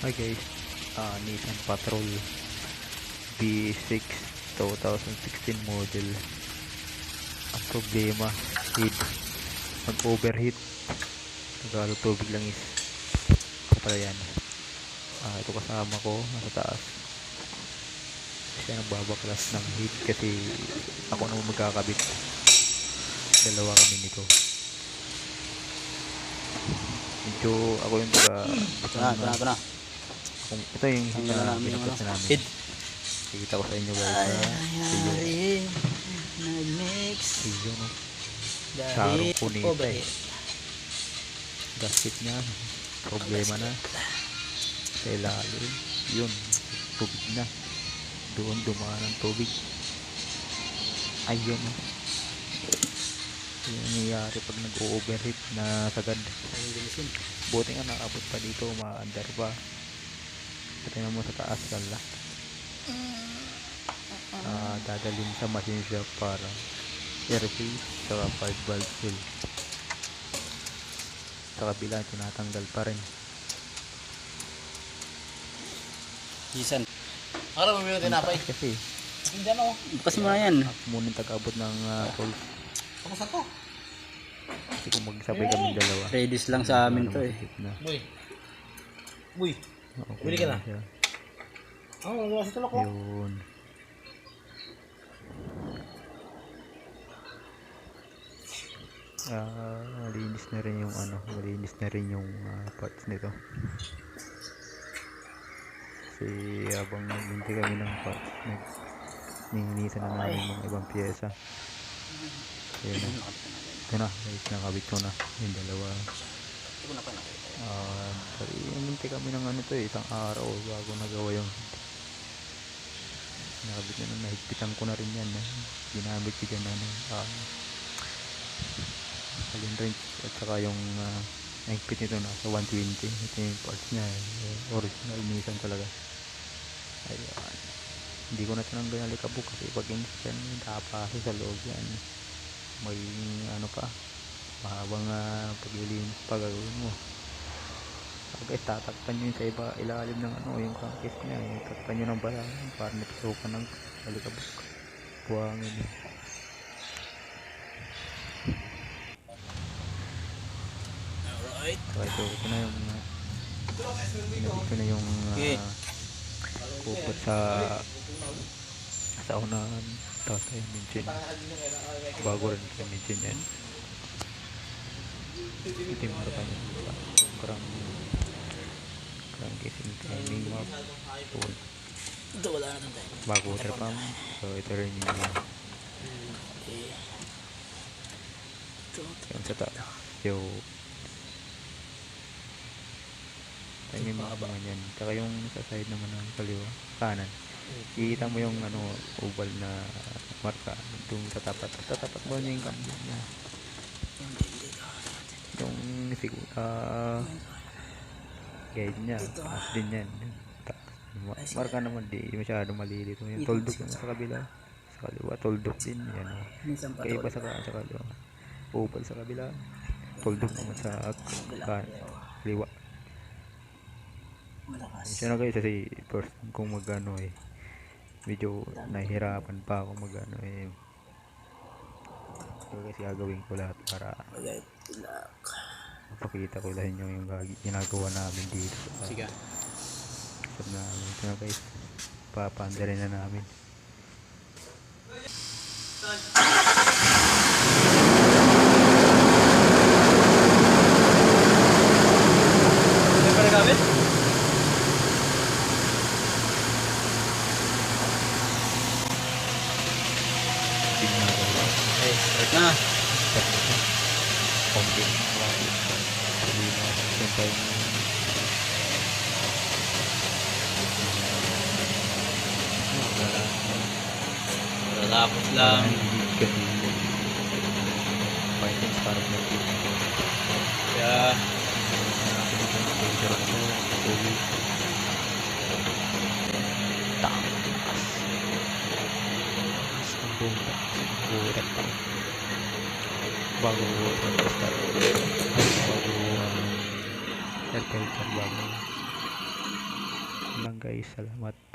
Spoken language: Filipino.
Hi guys, Nissan Patrol B6 2016 model. Ang problema, heat, mag-overheat. Nagalo tubig lang is pala yan. Ito kasama ko nasa taas. Siya nagbabaklas ng heat kasi ako naman magkakabit. Dalawa kami nito. Medyo ako yung Ito na. ito yung heat na binabas na namin. Kita ko sa inyo guys. Nag-mix Ayun, no? Sarong punita eh. Gasket niya. Problema na. Sa ilalim. Yun. Tubig na. Doon dumaan ang tubig. Ayun, no? Yung nangyayari pag nag-overheat na sagad. Buti nga nakabot pa dito. Umaandar pa. Tingnan mo sa taas kala. Dadalhin sa machine shop para i-replace sa 5 valve seal. Sa kabila tinatanggal pa rin. Isan. Akala mo yung tinapay? Kasi Hindi ano. Bukas mo na yan. ako muna nag-abot ng tools. Kamusta to? Kasi kung magsabay kami dalawa. Ladies lang sa amin to eh. Uy, Okay, bili ka na? siya. Magawa sa tulak ko. Yun. Malinis na rin yung malinis na rin yung parts nito. Kasi habang naghintay kami ng parts, nilinisan na namin mga ibang pyesa. Ayun na. Ito na, nakabit ko na yung dalawa. Nilintay kami ng isang araw bago nagawa yung nakabit na, nahigpitan ko na rin yan. Ginamit ko dyan alin wrench at saka yung nahigpit nito na sa 120. Ito yung parts niya original Nissan talaga. Ayan, hindi ko na tinanggal yung alikabok kasi pag instant tapasa sa loob yan. May pa mahabang paglilinis pa gagawin mo. Guys, tatakpan nyo yun sa ilalim ng yung crankcase niya. Tatakpan nyo ng balang para napasukan ng alikabok. Buwangin yun. So ito na yung kupot sa unahan. Tapos yung engine bago rin yung engine yan. Ito yung marapan yun. Crankcase and timing map. Ito wala na tayo. Bago water pump. So ito rin yung sa taas yung timing map yan. Tsaka yung sa side naman ng kaliwa kanan, ikita mo yung oval na marka itong sa tapat mo yung cambio niya, yung guide niya taas din yan. Marka naman di masyado malilito yung toldok yung sa kabila, sa kaliwa toldok din yan. Kaya iba sa kaliwa oval sa kabila, toldok naman sa kaliwa. Siya na guys kasi first kung medyo nahihirapan pa ako so guys gagawin ko lahat para mapakita ko sa inyo yung ginagawa namin dito. Sige. So ito na guys, papandarin na namin. Na. Konting Tapos lang. kasi fighting para mag-tip. Yeah. Bago start bago air filter bago lang guys. Salamat.